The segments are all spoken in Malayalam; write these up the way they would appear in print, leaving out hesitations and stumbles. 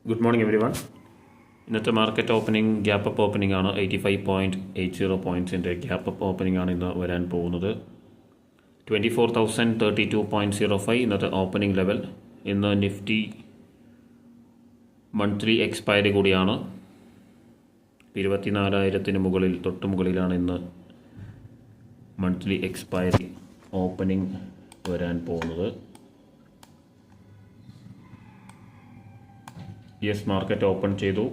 Good morning everyone. ഇന്നത്തെ market opening gap up opening ആണ്. 85.80 പോയിൻറ്റ്സിൻ്റെ ഗ്യാപ്പ് അപ്പ് ഓപ്പണിംഗ് ആണ് ഇന്ന് വരാൻ പോകുന്നത്. 24,032.05 ഇന്നത്തെ ഓപ്പണിംഗ് ലെവൽ. ഇന്ന് നിഫ്റ്റി മന്ത്ലി എക്സ്പയറി കൂടിയാണ്. 24,000 മുകളിൽ തൊട്ട് മുകളിലാണ് ഇന്ന് മന്ത്ലി എക്സ്പയറി ഓപ്പണിംഗ് വരാൻ പോകുന്നത്. യെസ്, മാർക്കറ്റ് ഓപ്പൺ ചെയ്തു.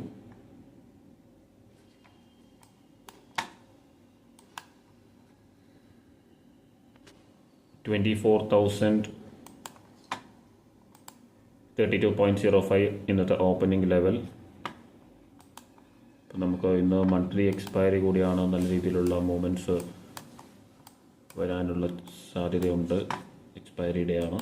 $24,032.05 ഇന്നത്തെ ഓപ്പണിംഗ് ലെവൽ. അപ്പം നമുക്ക് ഇന്ന് മന്ത്ലി എക്സ്പയറി കൂടിയാണ്. നല്ല രീതിയിലുള്ള മൂവ്മെൻറ്റ്സ് വരാനുള്ള സാധ്യതയുണ്ട്. എക്സ്പയറി ഡേ ആണ്.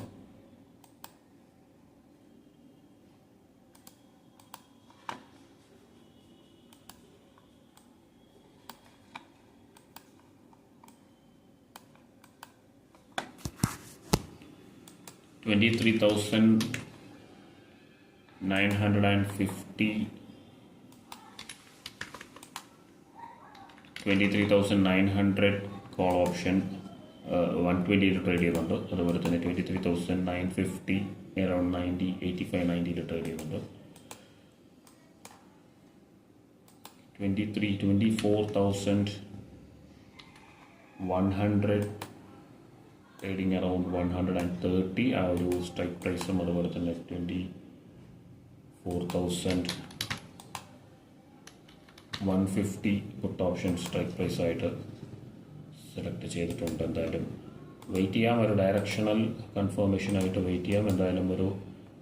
$23,900 കോൾ ഓപ്ഷൻ 120 ട്രേഡ് ചെയ്യുന്നുണ്ട്. അതുപോലെ തന്നെ 23,950 അറൗണ്ട് 85-90 ട്രേഡ് ചെയ്യുന്നുണ്ട്. 24,100 ട്രേഡിങ് അറൗണ്ട് 130 ആ ഒരു സ്ട്രൈക്ക് പ്രൈസും. അതുപോലെ തന്നെ 24,150 പുട്ട് ഓപ്ഷൻ സ്ട്രൈക്ക് പ്രൈസായിട്ട് സെലക്ട് ചെയ്തിട്ടുണ്ട്. എന്തായാലും വെയിറ്റ് ചെയ്യാം. ഒരു ഡയറക്ഷണൽ കൺഫർമേഷനായിട്ട് വെയിറ്റ് ചെയ്യാം. എന്തായാലും ഒരു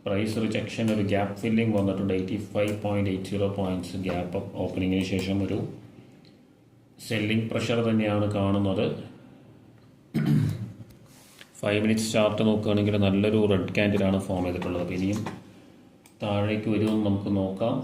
പ്രൈസ് റിജക്ഷൻ, ഒരു ഗ്യാപ്പ് ഫില്ലിംഗ് വന്നിട്ടുണ്ട്. 85.80 പോയിൻറ്റ്സ് ഗ്യാപ്പ് അപ്പ് ഓപ്പണിങ്ങിന് ശേഷം ഒരു സെല്ലിംഗ് പ്രഷർ തന്നെയാണ് കാണുന്നത്. 5 മിനിറ്റ്സ് ചാർട്ട് നോക്കുകയാണെങ്കിൽ നല്ലൊരു റെഡ് ക്യാൻഡിലാണ് ഫോം ചെയ്തിട്ടുള്ളത്. അപ്പോൾ ഇനിയും താഴേക്ക് വരുമെന്ന് നമുക്ക് നോക്കാം.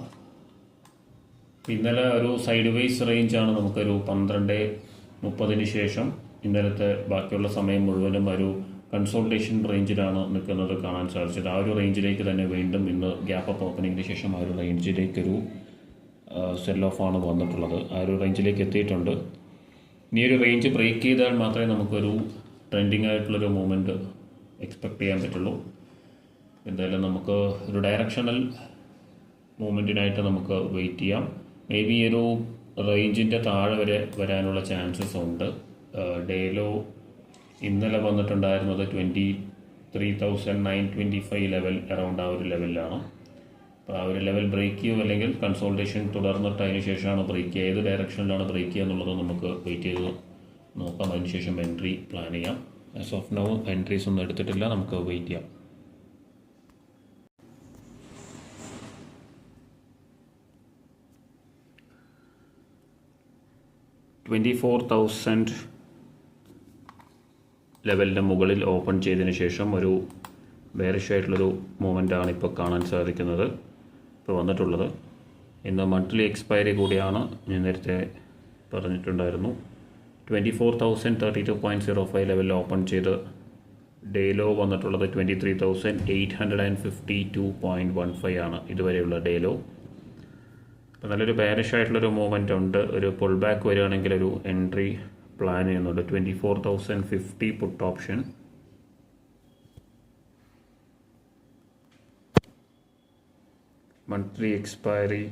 ഇന്നലെ ഒരു സൈഡ് വേസ് റേഞ്ചാണ്. നമുക്കൊരു 12:30 ശേഷം ഇന്നലത്തെ ബാക്കിയുള്ള സമയം മുഴുവനും ഒരു കൺസോൾട്ടേഷൻ റേഞ്ചിലാണ് നിൽക്കുന്നത് കാണാൻ സാധിച്ചത്. ആ ഒരു റേഞ്ചിലേക്ക് തന്നെ വീണ്ടും ഇന്ന് ഗ്യാപ്പ് അപ്പ് ഓപ്പണിങ്ങിന് ശേഷം ആ ഒരു റേഞ്ചിലേക്കൊരു സെൽ ഓഫാണ് വന്നിട്ടുള്ളത്. ആ ഒരു റേഞ്ചിലേക്ക് എത്തിയിട്ടുണ്ട്. ഇനി ഒരു റേഞ്ച് ബ്രേക്ക് ചെയ്താൽ മാത്രമേ നമുക്കൊരു ട്രെൻഡിങ് ആയിട്ടുള്ളൊരു മൂവ്മെൻറ്റ് എക്സ്പെക്റ്റ് ചെയ്യാൻ പറ്റുള്ളൂ. എന്തായാലും നമുക്ക് ഒരു ഡയറക്ഷണൽ മൂവ്മെൻറ്റിനായിട്ട് നമുക്ക് വെയിറ്റ് ചെയ്യാം. മേ ബി ഒരു റേഞ്ചിൻ്റെ താഴെ വരെ വരാനുള്ള ചാൻസസ് ഉണ്ട്. ഡേലോ ഇന്നലെ വന്നിട്ടുണ്ടായിരുന്നത് 23,925 ലെവൽ, അറൗണ്ട് ആ ഒരു ലെവലിലാണ്. അപ്പോൾ ആ ഒരു ലെവൽ ബ്രേക്ക് ചെയ്യും, അല്ലെങ്കിൽ കൺസോൾട്ടേഷൻ തുടർന്നിട്ട് അതിന് ശേഷമാണ് ബ്രേക്ക് ചെയ്യുക. ഏത് ഡയറക്ഷനിലാണ് ബ്രേക്ക് ചെയ്യുക എന്നുള്ളത് നമുക്ക് വെയിറ്റ് ചെയ്ത് നോക്കാം. അതിനുശേഷം എൻട്രി പ്ലാൻ ചെയ്യാം. ആസ് ഓഫ് നൗ എൻട്രീസ് ഒന്നും എടുത്തിട്ടില്ല. നമുക്ക് വെയിറ്റ് ചെയ്യാം. $24,000 ലെവലിൻ്റെ മുകളിൽ ഓപ്പൺ ചെയ്തതിന് ശേഷം ഒരു ബെയറിഷ് ആയിട്ടുള്ളൊരു മൂവ്മെൻ്റാണ് ഇപ്പോൾ കാണാൻ സാധിക്കുന്നത്, ഇപ്പോൾ വന്നിട്ടുള്ളത്. ഇന്ന് മന്ത്ലി എക്സ്പയറി കൂടിയാണ്. ഞാൻ നേരത്തെ പറഞ്ഞിട്ടുണ്ടായിരുന്നു. 24,032.05 ലെവലിൽ ഓപ്പൺ ചെയ്ത് ഡേലോ വന്നിട്ടുള്ളത് 23,852.15 ആണ് ഇതുവരെയുള്ള ഡേലോ. അപ്പോൾ നല്ലൊരു ബെയറിഷ് ആയിട്ടുള്ളൊരു മൂവ്മെൻ്റ് ഉണ്ട്. ഒരു പുൾ ബാക്ക് വരികയാണെങ്കിൽ ഒരു എൻട്രി പ്ലാൻ ചെയ്യുന്നുണ്ട്. 24,050 പുട്ട് ഓപ്ഷൻ. മന്ത്ലി എക്സ്പയറി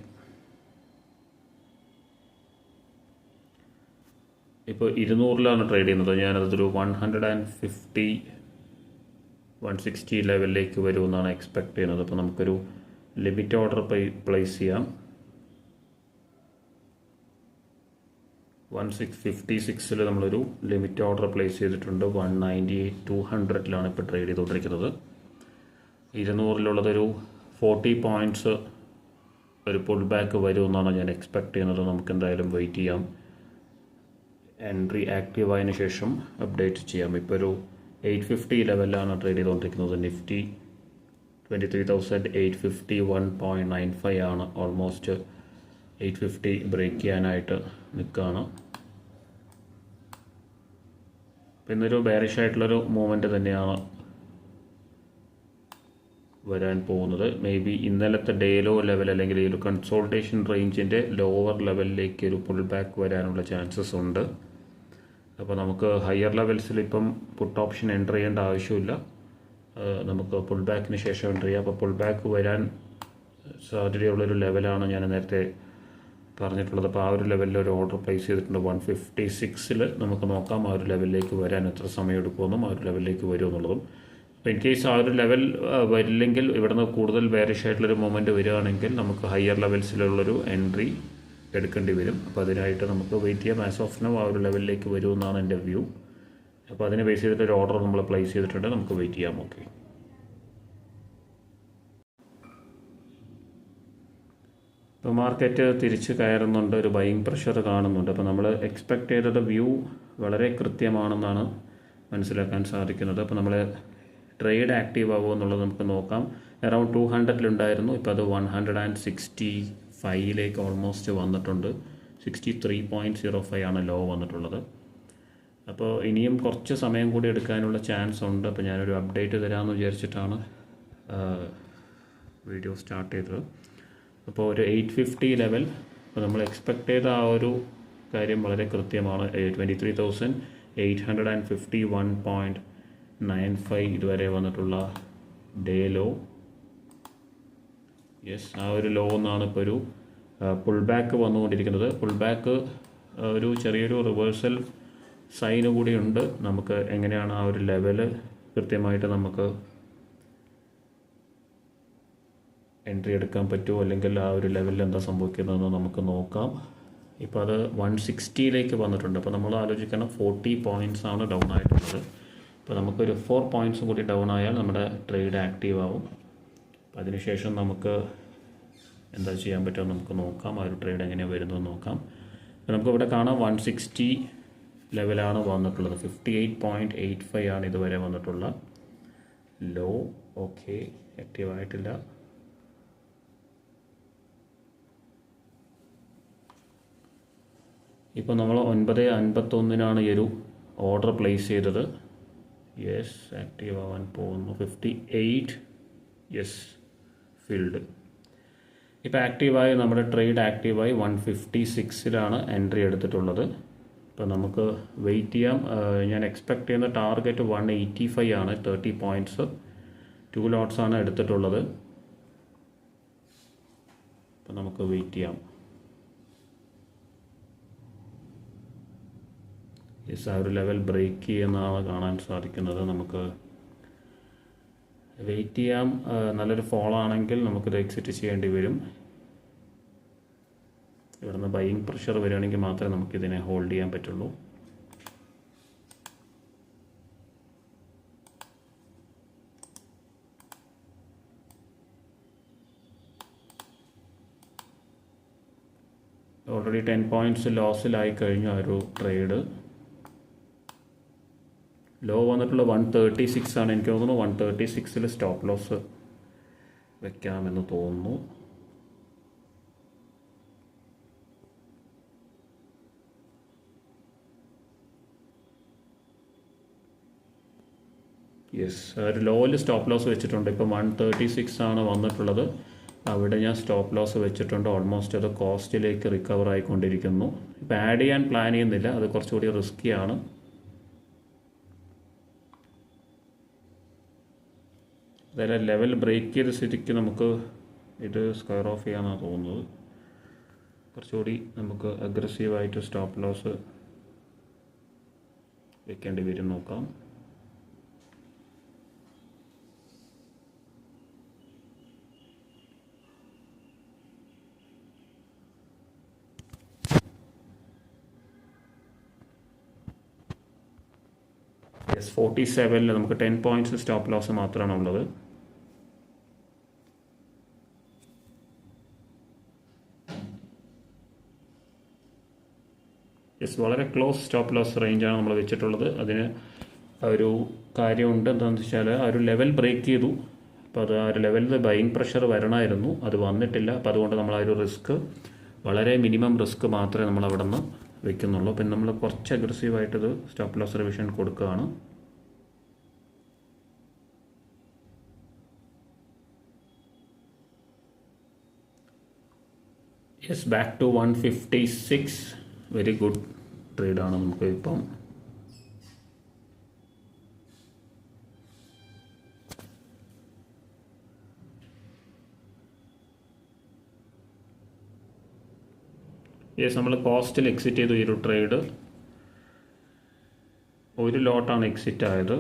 ഇപ്പോൾ 200 ട്രേഡ് ചെയ്യുന്നത്. ഞാനതൊരു 150, 160 ലെവലിലേക്ക് വരുമെന്നാണ് എക്സ്പെക്ട് ചെയ്യുന്നത്. അപ്പോൾ നമുക്കൊരു ലിമിറ്റ് ഓർഡർ പ്ലേസ് ചെയ്യാം. 1656 നമ്മളൊരു ലിമിറ്റ് ഓർഡർ പ്ലേസ് ചെയ്തിട്ടുണ്ട്. 198-200 ഇപ്പോൾ ട്രേഡ് ചെയ്തുകൊണ്ടിരിക്കുന്നത്. 200 40 പോയിൻറ്റ്സ് ഒരു പുൾ ബാക്ക് വരുമെന്നാണ് ഞാൻ എക്സ്പെക്ട് ചെയ്യുന്നത്. നമുക്ക് എന്തായാലും വെയിറ്റ് ചെയ്യാം. എൻട്രി ആക്റ്റീവ് ആയതിനു ശേഷം അപ്ഡേറ്റ് ചെയ്യാം. ഇപ്പോൾ ഒരു 850 ലെവലിലാണ് ട്രേഡ് ചെയ്തുകൊണ്ടിരിക്കുന്നത്. നിഫ്റ്റി 23,851.95 ആണ്. ഓൾമോസ്റ്റ് 850 ബ്രേക്ക് ചെയ്യാനായിട്ട് നിൽക്കുകയാണ്. ഇന്നൊരു ബെയറിഷ് ആയിട്ടുള്ളൊരു മൂവ്മെൻറ്റ് തന്നെയാണ് വരാൻ പോകുന്നത്. മേ ബി ഇന്നലത്തെ ഡേ ലോ ലെവൽ അല്ലെങ്കിൽ ഈ ഒരു കൺസോൾട്ടേഷൻ റേഞ്ചിൻ്റെ ലോവർ ലെവലിലേക്ക് ഒരു പുൾ ബാക്ക് വരാനുള്ള ചാൻസസ് ഉണ്ട്. അപ്പോൾ നമുക്ക് ഹയർ ലെവൽസിൽ ഇപ്പം പുട്ട് ഓപ്ഷൻ എൻ്റർ ചെയ്യേണ്ട ആവശ്യമില്ല. നമുക്ക് പുൾ ബാക്കിന് ശേഷം എൻ്റർ ചെയ്യാം. അപ്പോൾ പുൾ ബാക്ക് വരാൻ സാധ്യതയുള്ളൊരു ലെവലാണ് ഞാൻ നേരത്തെ പറഞ്ഞിട്ടുള്ളത്. അപ്പോൾ ആ ഒരു ലെവലിൽ ഒരു ഓർഡർ പ്ലേസ് ചെയ്തിട്ടുണ്ട്. 156 നമുക്ക് നോക്കാം ആ ഒരു ലെവലിലേക്ക് വരാൻ എത്ര സമയം എടുക്കുമെന്നും ആ ഒരു ലെവലിലേക്ക് വരുമെന്നുള്ളതും. അപ്പോൾ ഇൻ കേസ് ആ ഒരു ലെവൽ വരില്ലെങ്കിൽ ഇവിടുന്ന് കൂടുതൽ ബെയറിഷ് ആയിട്ടുള്ളൊരു മൊമെൻറ്റ് വരികയാണെങ്കിൽ നമുക്ക് ഹയർ ലെവൽസിലുള്ളൊരു എൻട്രി എടുക്കേണ്ടി വരും. അപ്പോൾ അതിനായിട്ട് നമുക്ക് വെയിറ്റ് ചെയ്യാം. ആസ് ഓഫ് നൗ ആ ഒരു ലെവലിലേക്ക് വരുമെന്നാണ് എൻ്റെ വ്യൂ. അപ്പോൾ അതിനെ ബേസ് ചെയ്തിട്ട് ഒരു ഓർഡർ നമ്മൾ പ്ലേസ് ചെയ്തിട്ടുണ്ട്. നമുക്ക് വെയിറ്റ് ചെയ്യാം. ഓക്കെ, ഇപ്പോൾ മാർക്കറ്റ് തിരിച്ച് കയറുന്നുണ്ട്, ഒരു ബൈയിങ് പ്രഷർ കാണുന്നുണ്ട്. അപ്പോൾ നമ്മൾ എക്സ്പെക്റ്റ് ചെയ്തത് വ്യൂ വളരെ കൃത്യമാണെന്നാണ് മനസ്സിലാക്കാൻ സാധിക്കുന്നത്. അപ്പോൾ നമ്മൾ ട്രേഡ് ആക്റ്റീവ് ആകുമോ എന്നുള്ളത് നമുക്ക് നോക്കാം. അറൗണ്ട് 200 ഇപ്പോൾ അത് 165 ഓൾമോസ്റ്റ് വന്നിട്ടുണ്ട്. 63.05 ആണ് ലോ വന്നിട്ടുള്ളത്. അപ്പോൾ ഇനിയും കുറച്ച് സമയം കൂടി എടുക്കാനുള്ള ചാൻസ് ഉണ്ട്. അപ്പോൾ ഞാനൊരു അപ്ഡേറ്റ് തരാമെന്ന് വിചാരിച്ചിട്ടാണ് വീഡിയോ സ്റ്റാർട്ട് ചെയ്തത്. അപ്പോൾ ഒരു 850 ലെവൽ, അപ്പോൾ നമ്മൾ എക്സ്പെക്റ്റ് ചെയ്ത ആ ഒരു കാര്യം വളരെ കൃത്യമാണ്. 23,851.95 ഇതുവരെ വന്നിട്ടുള്ള ഡേ ലോ. യെസ്, ആ ഒരു ലോ എന്നാണ് ഇപ്പോൾ ഒരു പുൾ ബാക്ക് വന്നുകൊണ്ടിരിക്കുന്നത്. പുൾ ബാക്ക് ഒരു ചെറിയൊരു റിവേഴ്സൽ സൈന് കൂടിയുണ്ട്. നമുക്ക് എങ്ങനെയാണ് ആ ഒരു ലെവല് കൃത്യമായിട്ട് നമുക്ക് എൻട്രി എടുക്കാൻ പറ്റുമോ, അല്ലെങ്കിൽ ആ ഒരു ലെവലിൽ എന്താ സംഭവിക്കുന്നതെന്ന് നമുക്ക് നോക്കാം. ഇപ്പോൾ അത് 160 വന്നിട്ടുണ്ട്. അപ്പോൾ നമ്മൾ ആലോചിക്കണം 40 പോയിൻറ്റ്സ് ആണ് ഡൗൺ ആയിട്ടുള്ളത്. ഇപ്പോൾ നമുക്കൊരു 4 പോയിൻറ്റ്സും കൂടി ഡൗൺ ആയാൽ നമ്മുടെ ട്രേഡ് ആക്റ്റീവ് ആവും. അപ്പോൾ അതിനുശേഷം നമുക്ക് എന്താ ചെയ്യാൻ പറ്റുമോ നമുക്ക് നോക്കാം. ആ ഒരു ട്രേഡ് എങ്ങനെയാണ് വരുന്നത് നോക്കാം. അപ്പോൾ നമുക്കിവിടെ കാണാം 160 ലെവലാണ് വന്നിട്ടുള്ളത്. 58.85 ആണ് ഇതുവരെ വന്നിട്ടുള്ള ലോ. ഓക്കെ, ആക്റ്റീവ് ആയിട്ടില്ല. ഇപ്പോൾ നമ്മൾ 9:51 ഈ ഒരു ഓർഡർ പ്ലേസ് ചെയ്തത്. യെസ്, ആക്റ്റീവ് ആവാൻ പോകുന്നു. 58. Yes, filled. ഇപ്പോൾ ആക്റ്റീവായി, നമ്മുടെ ട്രേഡ് ആക്റ്റീവായി 156 എൻട്രി എടുത്തിട്ടുള്ളത്. ഇപ്പോൾ നമുക്ക് വെയിറ്റ് ചെയ്യാം. ഞാൻ എക്സ്പെക്റ്റ് ചെയ്യുന്ന ടാർഗറ്റ് 185 ആണ്. 30 പോയിൻറ്റ്സ് 2 ലോട്ട്സ് ആണ് എടുത്തിട്ടുള്ളത്. അപ്പോൾ നമുക്ക് വെയിറ്റ് ചെയ്യാം. യെസ്, ആ ഒരു ലെവൽ ബ്രേക്ക് ചെയ്യുന്നതാണ് കാണാൻ സാധിക്കുന്നത്. നമുക്ക് വെയിറ്റ് ചെയ്യാം. നല്ലൊരു ഫോൾ ആണെങ്കിൽ നമുക്കിത് എക്സിറ്റ് ചെയ്യേണ്ടി വരും. ഇവിടുന്ന് ബൈയിങ് പ്രഷർ വരികയാണെങ്കിൽ മാത്രമേ നമുക്കിതിനെ ഹോൾഡ് ചെയ്യാൻ പറ്റുള്ളൂ. ഓൾറെഡി 10 പോയിൻറ്റ്സ് ലോസിലായി കഴിഞ്ഞു ആ ഒരു ട്രേഡ്. ലോ വന്നിട്ടുള്ള 136 ആണ്. എനിക്ക് തോന്നുന്നു 136 സ്റ്റോപ്പ് ലോസ് വെക്കാമെന്ന് തോന്നുന്നു. യെസ്, ഒരു ലോയിൽ സ്റ്റോപ്പ് ലോസ് വെച്ചിട്ടുണ്ട്. ഇപ്പം 136 ആണ് വന്നിട്ടുള്ളത്. അവിടെ ഞാൻ സ്റ്റോപ്പ് ലോസ് വെച്ചിട്ടുണ്ട്. ഓൾമോസ്റ്റ് അത് കോസ്റ്റിലേക്ക് റിക്കവർ ആയിക്കൊണ്ടിരിക്കുന്നു. ഇപ്പം ആഡ് ചെയ്യാൻ പ്ലാൻ ചെയ്യുന്നില്ല, അത് കുറച്ചുകൂടി റിസ്ക്കിയാണ്. അതായത് ലെവൽ ബ്രേക്ക് ചെയ്ത സ്ഥിതിക്ക് നമുക്ക് ഇത് സ്ക്വയർ ഓഫ് ചെയ്യാമെന്നാണ് തോന്നുന്നത്. കുറച്ചുകൂടി നമുക്ക് അഗ്രസീവായിട്ട് സ്റ്റോപ്പ് ലോസ് വെക്കേണ്ടി വരും. നോക്കാം. യെസ്, 47 നമുക്ക് 10 പോയിൻറ്റ്സ് സ്റ്റോപ്പ് ലോസ് മാത്രമാണ് ഉള്ളത്. യെസ്, വളരെ ക്ലോസ് സ്റ്റോപ്പ് ലോസ് റേഞ്ചാണ് നമ്മൾ വെച്ചിട്ടുള്ളത്. അതിന് ഒരു കാര്യമുണ്ട്. എന്താണെന്ന് വെച്ചാൽ ആ ഒരു ലെവൽ ബ്രേക്ക് ചെയ്തു. അപ്പോൾ അത് ആ ഒരു ലെവലിൽ ബൈയിങ് പ്രഷർ വരണമായിരുന്നു, അത് വന്നിട്ടില്ല. അപ്പോൾ അതുകൊണ്ട് നമ്മൾ ആ ഒരു റിസ്ക്, വളരെ മിനിമം റിസ്ക് മാത്രമേ നമ്മൾ അവിടെ നിന്ന് വെക്കുന്നുള്ളൂ. പിന്നെ നമ്മൾ കുറച്ച് അഗ്രസീവായിട്ടത് സ്റ്റോപ്പ് ലോസ് റിവിഷൻ കൊടുക്കുകയാണ്. Yes, back to 156. Very good ട്രേഡാണ് നമുക്ക് ഇപ്പം. യെസ്, നമ്മൾ കോസ്റ്റിൽ എക്സിറ്റ് ചെയ്തു. ഈ ഒരു ട്രേഡ് ഒരു ലോട്ടാണ് എക്സിറ്റ് ആയത്.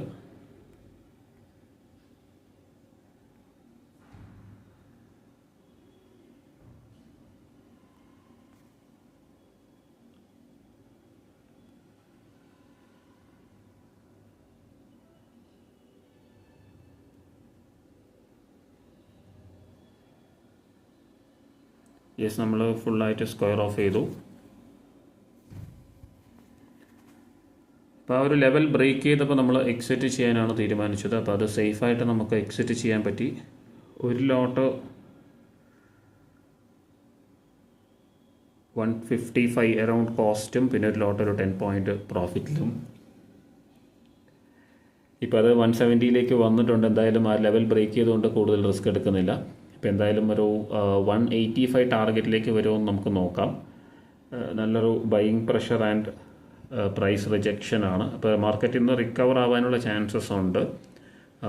യെസ്, നമ്മൾ ഫുള്ളായിട്ട് സ്ക്വയർ ഓഫ് ചെയ്തു. അപ്പോൾ ആ ഒരു ലെവൽ ബ്രേക്ക് ചെയ്തപ്പോൾ നമ്മൾ എക്സിറ്റ് ചെയ്യാനാണ് തീരുമാനിച്ചത്. അപ്പോൾ അത് സേഫായിട്ട് നമുക്ക് എക്സിറ്റ് ചെയ്യാൻ പറ്റി. ഒരു ലോട്ട് 155 അറൗണ്ട് കോസ്റ്റും പിന്നെ ഒരു ലോട്ട് ഒരു 10 പോയിൻറ്റ് പ്രോഫിറ്റിലും. ഇപ്പോൾ അത് 170 വന്നിട്ടുണ്ട്. എന്തായാലും ആ ലെവൽ ബ്രേക്ക് ചെയ്തുകൊണ്ട് കൂടുതൽ റിസ്ക് എടുക്കുന്നില്ല. ഇപ്പോൾ എന്തായാലും ഒരു 185 ടാർഗറ്റിലേക്ക് വരുമെന്ന് നമുക്ക് നോക്കാം. നല്ലൊരു buying pressure and price rejection ആണ്. അപ്പോൾ മാർക്കറ്റിൽ നിന്ന് റിക്കവർ ആവാനുള്ള ചാൻസസ് ഉണ്ട്.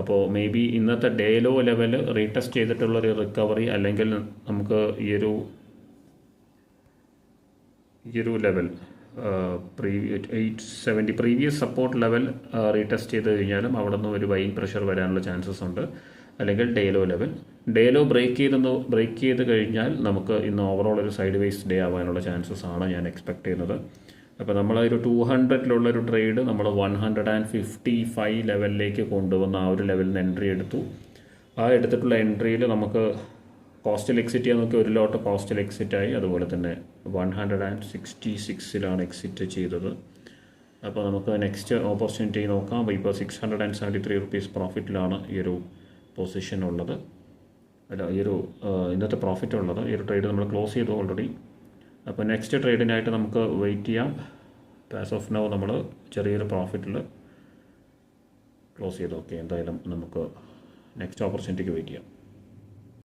അപ്പോൾ മേ ബി ഇന്നത്തെ ഡേ ലോ ലെവൽ റീടെസ്റ്റ് ചെയ്തിട്ടുള്ളൊരു റിക്കവറി, അല്ലെങ്കിൽ നമുക്ക് ഈ ഒരു level 870 previous support level retest ചെയ്ത് കഴിഞ്ഞാലും അവിടെ നിന്ന് ഒരു ബൈയിങ് പ്രഷർ വരാനുള്ള ചാൻസസ് ഉണ്ട്. അല്ലെങ്കിൽ ഡേ ലോ ലെവൽ ബ്രേക്ക് ചെയ്ത് കഴിഞ്ഞാൽ നമുക്ക് ഇന്ന് ഓവറോൾ ഒരു സൈഡ് വേസ് ഡേ ആവാനുള്ള ചാൻസസ് ആണ് ഞാൻ എക്സ്പെക്ട് ചെയ്യുന്നത്. അപ്പോൾ നമ്മളൊരു 200-ലുള്ളൊരു ട്രേഡ് നമ്മൾ 155 ലെവലിലേക്ക് കൊണ്ടുവന്ന് ആ ഒരു ലെവലിൽ നിന്ന് എൻട്രി എടുത്തു. ആ എടുത്തിട്ടുള്ള എൻട്രിയിൽ നമുക്ക് കോസ്റ്റിൽ എക്സിറ്റ് ചെയ്യാൻ നോക്കി. ഒരു ലോട്ട് കോസ്റ്റിൽ എക്സിറ്റായി. അതുപോലെ തന്നെ 166 എക്സിറ്റ് ചെയ്തത്. അപ്പോൾ നമുക്ക് നെക്സ്റ്റ് ഓപ്പർച്യൂണിറ്റി നോക്കാം. അപ്പോൾ ഇപ്പോൾ 673 റുപ്പീസ് പ്രോഫിറ്റിലാണ് ഈ ഒരു പൊസിഷൻ ഉള്ളത്. ഈ ഒരു ഇന്നത്തെ പ്രോഫിറ്റ് ഉള്ളത്. ഈ ഒരു ട്രേഡ് നമ്മൾ ക്ലോസ് ചെയ്തു ഓൾറെഡി. അപ്പോൾ നെക്സ്റ്റ് ട്രേഡിനായിട്ട് നമുക്ക് വെയിറ്റ് ചെയ്യാം. ആസ് ഓഫ് നൗ നമ്മൾ ചെറിയൊരു പ്രോഫിറ്റിൽ ക്ലോസ് ചെയ്തു. ഓക്കെ, എന്തായാലും നമുക്ക് നെക്സ്റ്റ് ഓപ്പർച്യൂണിറ്റിക്ക് വെയിറ്റ് ചെയ്യാം.